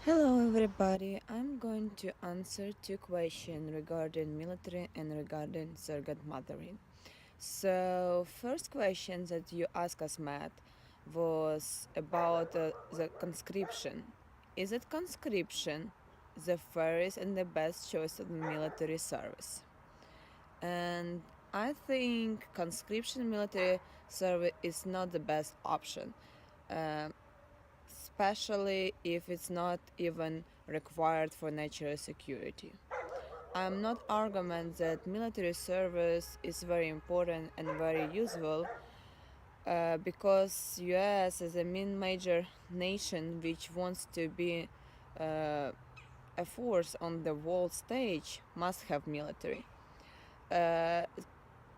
Hello everybody, I'm going to answer two questions regarding military and regarding surrogate mothering. So, first question that you asked us, Matt, was about the conscription. Is it conscription the fairest and the best choice of military service? And I think conscription military service is not the best option. Um especially if it's not even required for national security. I'm not arguing that military service is very important and very useful because US is a main major nation which wants to be uh, a force on the world stage must have military. Uh,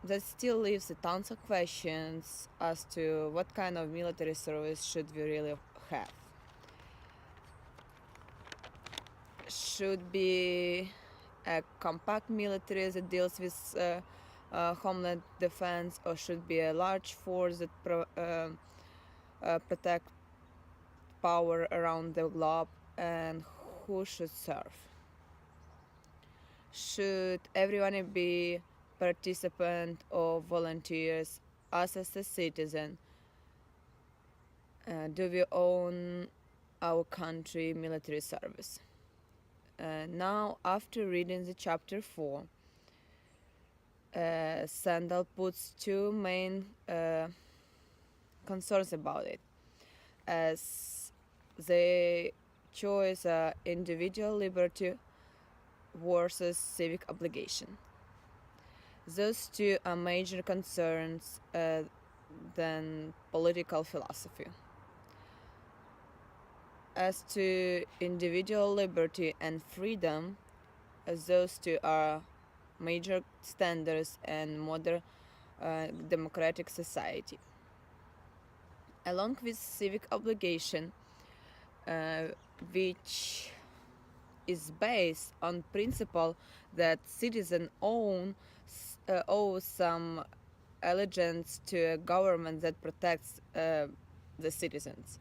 that still leaves tons of questions as to what kind of military service should we really have. Should be a compact military that deals with homeland defense, or should be a large force that protect power around the globe, and who should serve? Should everyone be participant or volunteers? Us as a citizen, do we own our country military service? Now, after reading the chapter 4, Sandal puts two main concerns about it, as they choose individual liberty versus civic obligation. Those two are major concerns than political philosophy. As to individual liberty and freedom, those two are major standards in modern democratic society. Along with civic obligation, uh, which is based on principle that citizen owe some allegiance to a government that protects the citizens.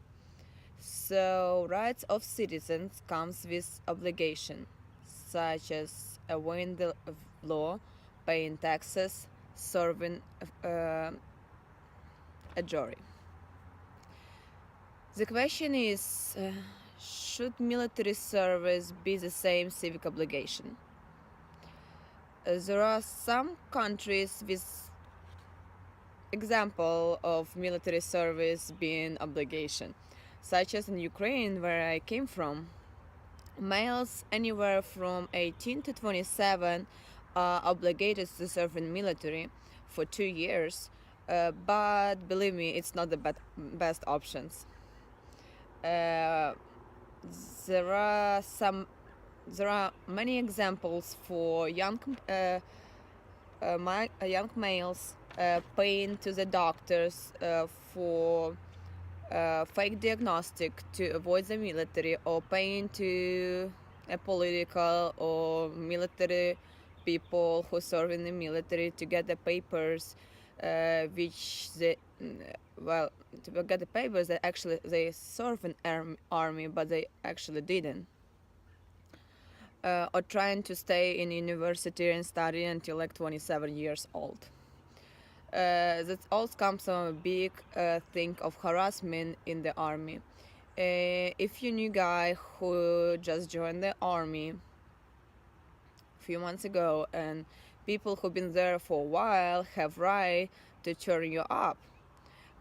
So rights of citizens comes with obligation, such as obeying the law, paying taxes, serving a jury. The question is, should military service be the same civic obligation? There are some countries with example of military service being obligation, such as in Ukraine, where I came from. Males anywhere from 18 to 27 are obligated to serve in military for 2 years, but believe me, it's not the best options. Uh, there are many examples for young males paying to the doctors for fake diagnostic to avoid the military, or paying to a political or military people who serve in the military to get the papers, which they well, to get the papers that actually they serve in army, but they actually didn't. Or trying to stay in university and study until like 27 years old. That all comes from a big thing of harassment in the army. If you knew a guy who just joined the army a few months ago, and people who've been there for a while have right to turn you up,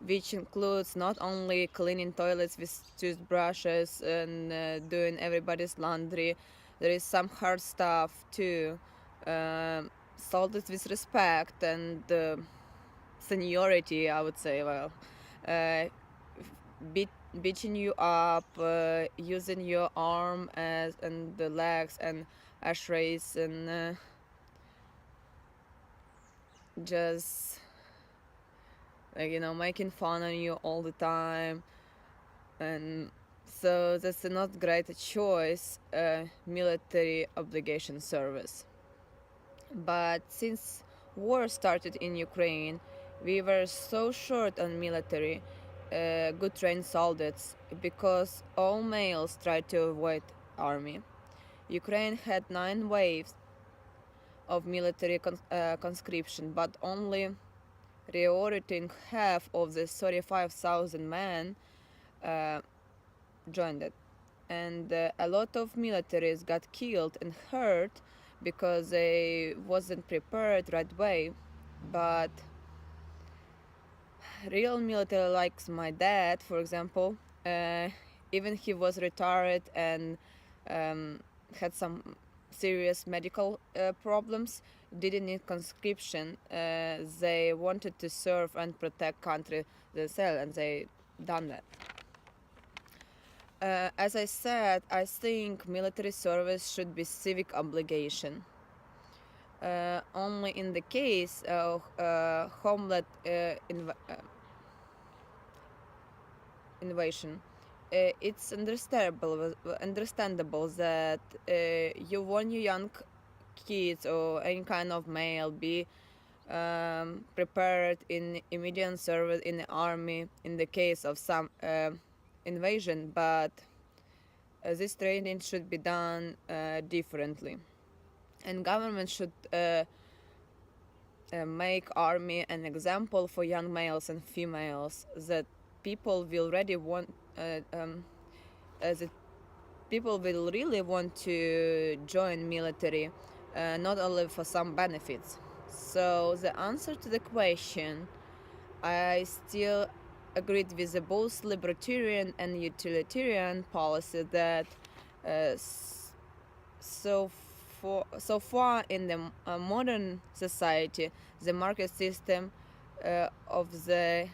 which includes not only cleaning toilets with toothbrushes and doing everybody's laundry. There is some hard stuff too, salted with respect and seniority, I would say. Well, uh, beating you up, using your arm as and the legs and ashtrays, and just making fun on you all the time. And so that's a not great choice, military obligation service. But since war started in Ukraine, we were so short on military, good trained soldiers, because all males try to avoid army. Ukraine had 9 waves of military conscription, but only reorienting half of the 35,000 men joined it. And a lot of militaries got killed and hurt because they wasn't prepared right way. But real military, like my dad, for example, even he was retired and had some serious medical problems, didn't need conscription. They wanted to serve and protect country themselves, and they done that. As I said, I think military service should be civic obligation. Only in the case of homeland invasion, it's understandable that you want your young kids or any kind of male be prepared in immediate service in the army in the case of some invasion, but this training should be done differently, and government should make army an example for young males and females, that people will really want that people will really want to join military, not only for some benefits. So the answer to the question, I still agreed with the both libertarian and utilitarian policy that so far in the modern society, the market system of the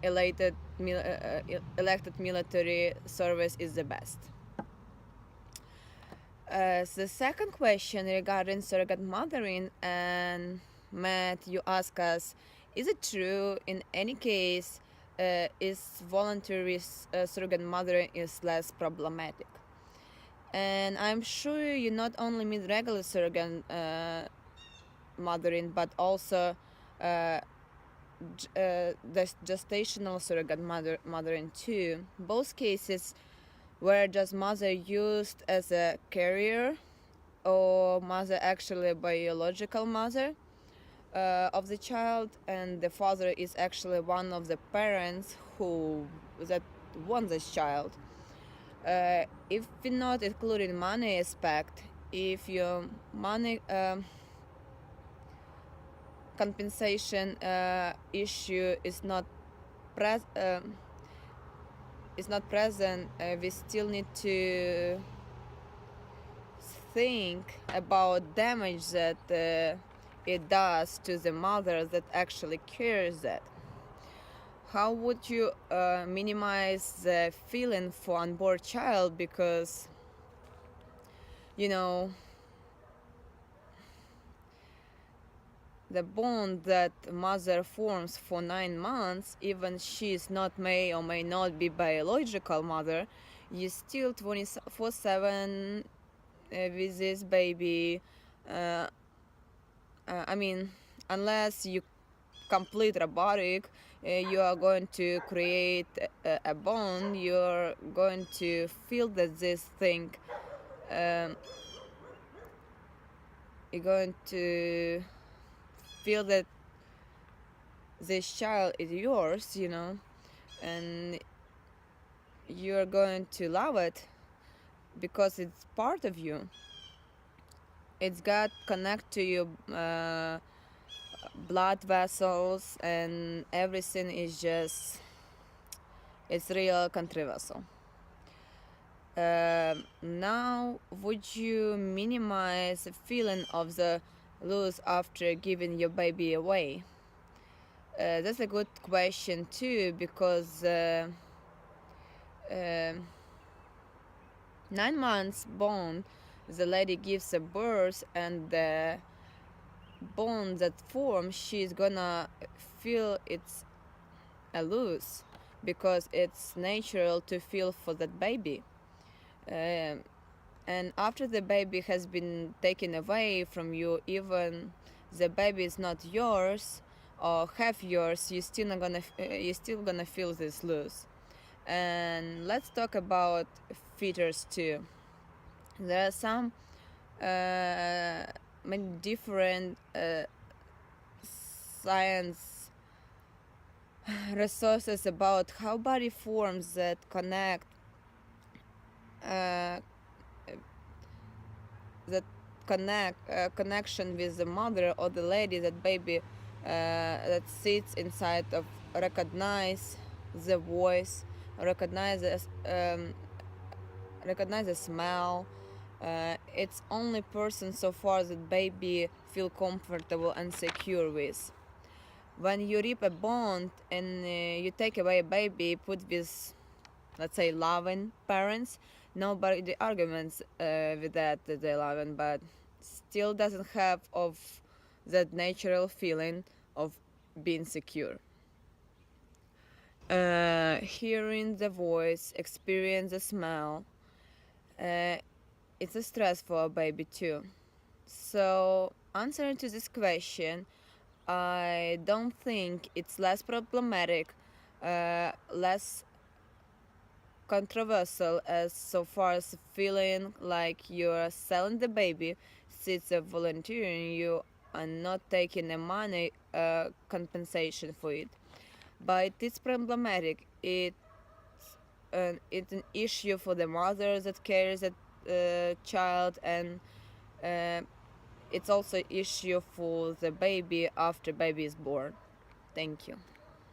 elected military service is the best. The second question regarding surrogate mothering, and Matt, you ask us, is it true in any case is voluntary surrogate mothering is less problematic? And I'm sure you not only mean regular surrogate mothering, but also gestational surrogate mothering too. Both cases were just mother used as a carrier, or mother actually a biological mother of the child, and the father is actually one of the parents who that want this child. If we're not including money aspect, if your money compensation issue is not present, we still need to think about damage that it does to the mother that actually carries that. How would you minimize the feeling for unborn child? Because the bond that mother forms for 9 months, even she is not may or may not be biological mother, you still 24/7 with this baby. I mean, unless you complete robotic, you are going to create a bond. You're going to feel that this thing. You're going to feel that this child is yours, and you're going to love it because it's part of you. It's got connect to your blood vessels, and everything is just, it's real controversial. Now, would you minimize the feeling of the loss after giving your baby away? That's a good question too, because 9 months bond, the lady gives a birth, and the bond that forms, she's gonna feel it's a loss, because it's natural to feel for that baby. And after the baby has been taken away from you, even the baby is not yours, or half yours, you're still gonna feel this loss. And let's talk about feeders too. There are some many different science resources about how body forms that uh, connection with the mother or the lady, that baby that sits inside of, recognize the voice, recognize the smell. It's only person so far that baby feel comfortable and secure with. When you rip a bond and you take away a baby put with, let's say, loving parents, nobody arguments with that they loving, but still doesn't have of that natural feeling of being secure. Hearing the voice, experience the smell, it's a stress for a baby too. So, answering to this question, I don't think it's less problematic, less controversial as so far as feeling like you're selling the baby, since a volunteering you are not taking a money compensation for it. But it's problematic. It's an issue for the mother that carries that child, and uh, it's also an issue for the baby after baby is born. Thank you.